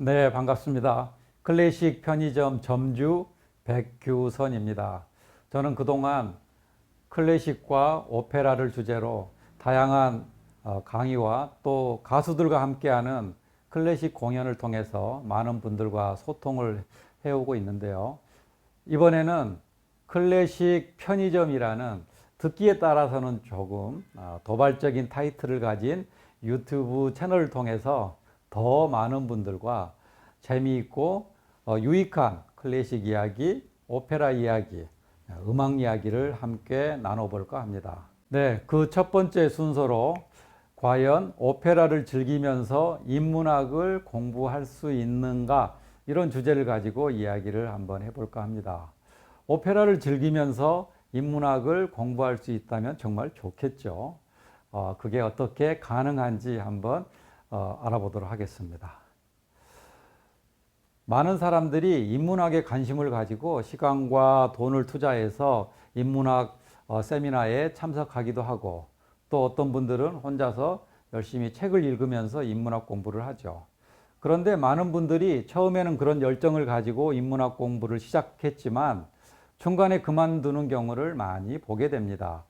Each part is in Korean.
네, 반갑습니다. 클래식 편의점 점주 백규선입니다. 저는 그동안 클래식과 오페라를 주제로 다양한 강의와 또 가수들과 함께하는 클래식 공연을 통해서 많은 분들과 소통을 해오고 있는데요. 이번에는 클래식 편의점이라는 듣기에 따라서는 조금 도발적인 타이틀을 가진 유튜브 채널을 통해서 더 많은 분들과 재미있고 유익한 클래식 이야기, 오페라 이야기, 음악 이야기를 함께 나눠볼까 합니다. 네, 그 첫 번째 순서로 과연 오페라를 즐기면서 인문학을 공부할 수 있는가, 이런 주제를 가지고 이야기를 한번 해볼까 합니다. 오페라를 즐기면서 인문학을 공부할 수 있다면 정말 좋겠죠. 그게 어떻게 가능한지 한번 알아보도록 하겠습니다. 많은 사람들이 인문학에 관심을 가지고 시간과 돈을 투자해서 인문학 세미나에 참석하기도 하고, 또 어떤 분들은 혼자서 열심히 책을 읽으면서 인문학 공부를 하죠. 그런데 많은 분들이 처음에는 그런 열정을 가지고 인문학 공부를 시작했지만 중간에 그만두는 경우를 많이 보게 됩니다.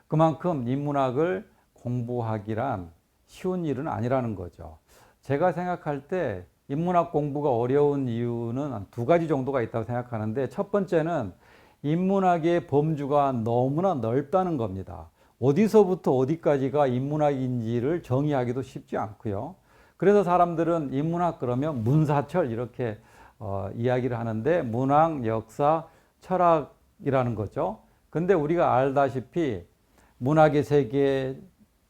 그만큼 인문학을 공부하기란 쉬운 일은 아니라는 거죠. 제가 생각할 때 인문학 공부가 어려운 이유는 한 두 가지 정도가 있다고 생각하는데, 첫 번째는 인문학의 범주가 너무나 넓다는 겁니다. 어디서부터 어디까지가 인문학인지를 정의하기도 쉽지 않고요. 그래서 사람들은 인문학 그러면 문사철 이렇게 이야기를 하는데, 문학, 역사, 철학이라는 거죠. 근데 우리가 알다시피 문학의 세계,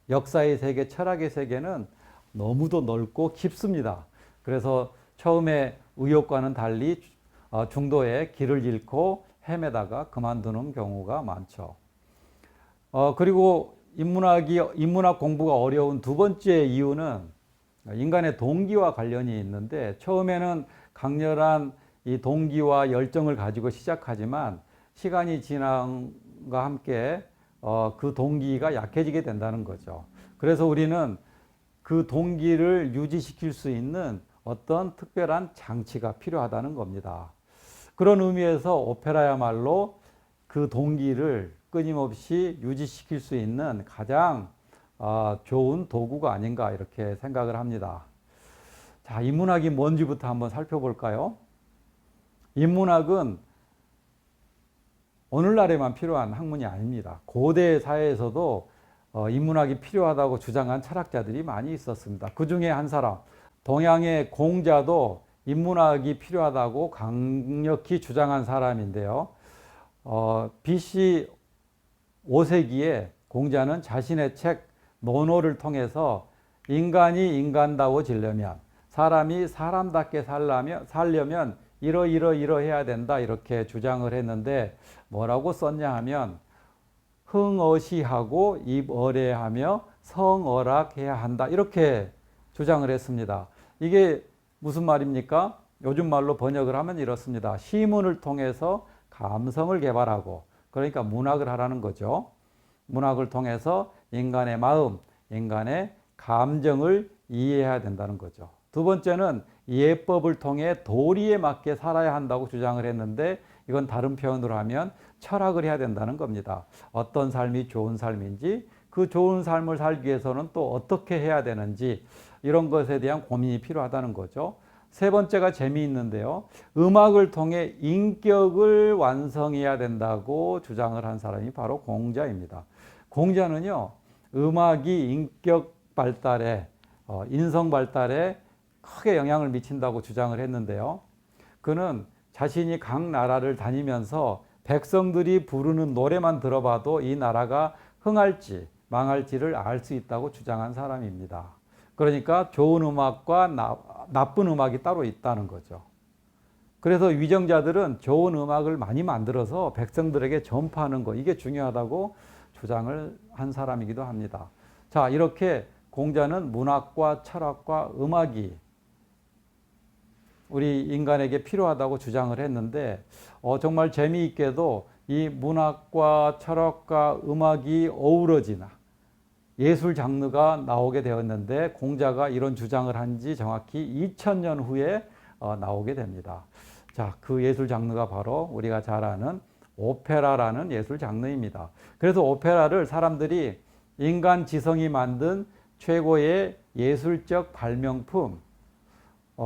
역사의 세계, 철학의 세계는 너무도 넓고 깊습니다. 그래서 처음에 의욕과는 달리 중도에 길을 잃고 헤매다가 그만두는 경우가 많죠. 그리고 인문학 공부가 어려운 두 번째 이유는 인간의 동기와 관련이 있는데, 처음에는 강렬한 이 동기와 열정을 가지고 시작하지만 시간이 지남과 함께 그 동기가 약해지게 된다는 거죠. 그래서 우리는 그 동기를 유지시킬 수 있는 어떤 특별한 장치가 필요하다는 겁니다. 그런 의미에서 오페라야말로 그 동기를 끊임없이 유지시킬 수 있는 가장 좋은 도구가 아닌가, 이렇게 생각을 합니다. 자, 인문학이 뭔지부터 한번 살펴볼까요? 인문학은 오늘날에만 필요한 학문이 아닙니다. 고대 사회에서도 인문학이 필요하다고 주장한 철학자들이 많이 있었습니다. 그 중에 한 사람, 동양의 공자도 인문학이 필요하다고 강력히 주장한 사람인데요. BC 5세기에 공자는 자신의 책 논어를 통해서 인간이 인간다워지려면, 사람이 사람답게 살려면 이러해야 된다, 이렇게 주장을 했는데, 뭐라고 썼냐 하면 흥어시하고 입어래하며 성어락해야 한다, 이렇게 주장을 했습니다. 이게 무슨 말입니까? 요즘 말로 번역을 하면 이렇습니다. 시문을 통해서 감성을 개발하고, 그러니까 문학을 하라는 거죠. 문학을 통해서 인간의 마음, 인간의 감정을 이해해야 된다는 거죠. 두 번째는 예법을 통해 도리에 맞게 살아야 한다고 주장을 했는데, 이건 다른 표현으로 하면 철학을 해야 된다는 겁니다. 어떤 삶이 좋은 삶인지, 그 좋은 삶을 살기 위해서는 또 어떻게 해야 되는지, 이런 것에 대한 고민이 필요하다는 거죠. 세 번째가 재미있는데요. 음악을 통해 인격을 완성해야 된다고 주장을 한 사람이 바로 공자입니다. 공자는요, 음악이 인격 발달에, 인성 발달에 크게 영향을 미친다고 주장을 했는데요. 그는 자신이 각 나라를 다니면서 백성들이 부르는 노래만 들어봐도 이 나라가 흥할지 망할지를 알 수 있다고 주장한 사람입니다. 그러니까 좋은 음악과 나쁜 음악이 따로 있다는 거죠. 그래서 위정자들은 좋은 음악을 많이 만들어서 백성들에게 전파하는 거, 이게 중요하다고 주장을 한 사람이기도 합니다. 자, 이렇게 공자는 문학과 철학과 음악이 우리 인간에게 필요하다고 주장을 했는데, 정말 재미있게도 이 문학과 철학과 음악이 어우러지나 예술 장르가 나오게 되었는데 공자가 이런 주장을 한 지 정확히 2000년 후에 나오게 됩니다. 자, 그 예술 장르가 바로 우리가 잘 아는 오페라라는 예술 장르입니다. 그래서 오페라를 사람들이 인간 지성이 만든 최고의 예술적 발명품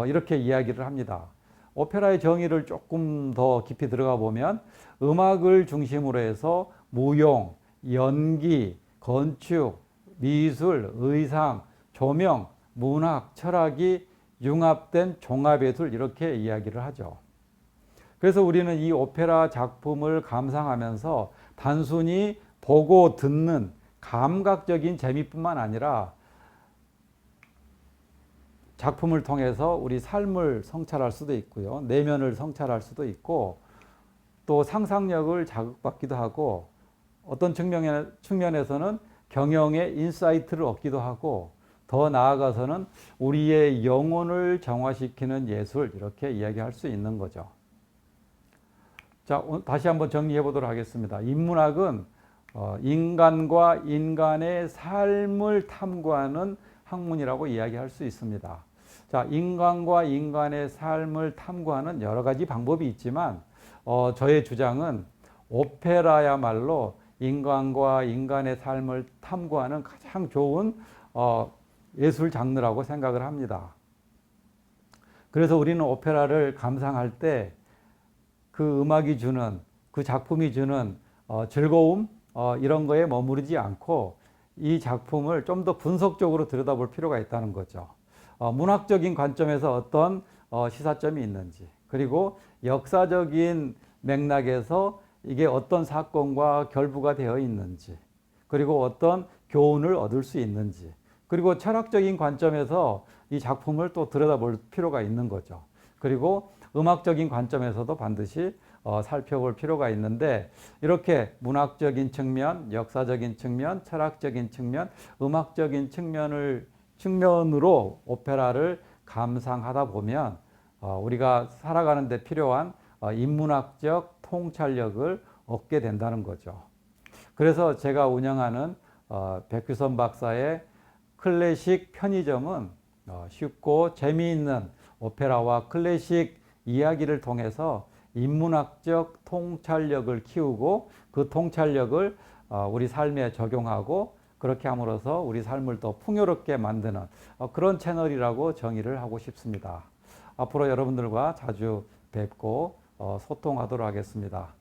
이렇게 이야기를 합니다. 오페라의 정의를 조금 더 깊이 들어가 보면 음악을 중심으로 해서 무용, 연기, 건축, 미술, 의상, 조명, 문학, 철학이 융합된 종합예술 이렇게 이야기를 하죠. 그래서 우리는 이 오페라 작품을 감상하면서 단순히 보고 듣는 감각적인 재미뿐만 아니라 작품을 통해서 우리 삶을 성찰할 수도 있고요. 내면을 성찰할 수도 있고 또 상상력을 자극받기도 하고 어떤 측면에서는 경영의 인사이트를 얻기도 하고 더 나아가서는 우리의 영혼을 정화시키는 예술 이렇게 이야기할 수 있는 거죠. 자, 다시 한번 정리해 보도록 하겠습니다. 인문학은 인간과 인간의 삶을 탐구하는 학문이라고 이야기할 수 있습니다. 자, 인간과 인간의 삶을 탐구하는 여러 가지 방법이 있지만 저의 주장은 오페라야말로 인간과 인간의 삶을 탐구하는 가장 좋은 예술 장르라고 생각을 합니다. 그래서 우리는 오페라를 감상할 때 그 음악이 주는, 그 작품이 주는 즐거움 이런 거에 머무르지 않고 이 작품을 좀 더 분석적으로 들여다볼 필요가 있다는 거죠. 문학적인 관점에서 어떤 시사점이 있는지, 그리고 역사적인 맥락에서 이게 어떤 사건과 결부가 되어 있는지, 그리고 어떤 교훈을 얻을 수 있는지, 그리고 철학적인 관점에서 이 작품을 또 들여다볼 필요가 있는 거죠. 그리고 음악적인 관점에서도 반드시 살펴볼 필요가 있는데 이렇게 문학적인 측면, 역사적인 측면, 철학적인 측면, 음악적인 측면으로 오페라를 감상하다 보면 우리가 살아가는 데 필요한 인문학적 통찰력을 얻게 된다는 거죠. 그래서 제가 운영하는 백규선 박사의 클래식 편의점은 쉽고 재미있는 오페라와 클래식 이야기를 통해서 인문학적 통찰력을 키우고 그 통찰력을 우리 삶에 적용하고 그렇게 함으로써 우리 삶을 더 풍요롭게 만드는 그런 채널이라고 정의를 하고 싶습니다. 앞으로 여러분들과 자주 뵙고 소통하도록 하겠습니다.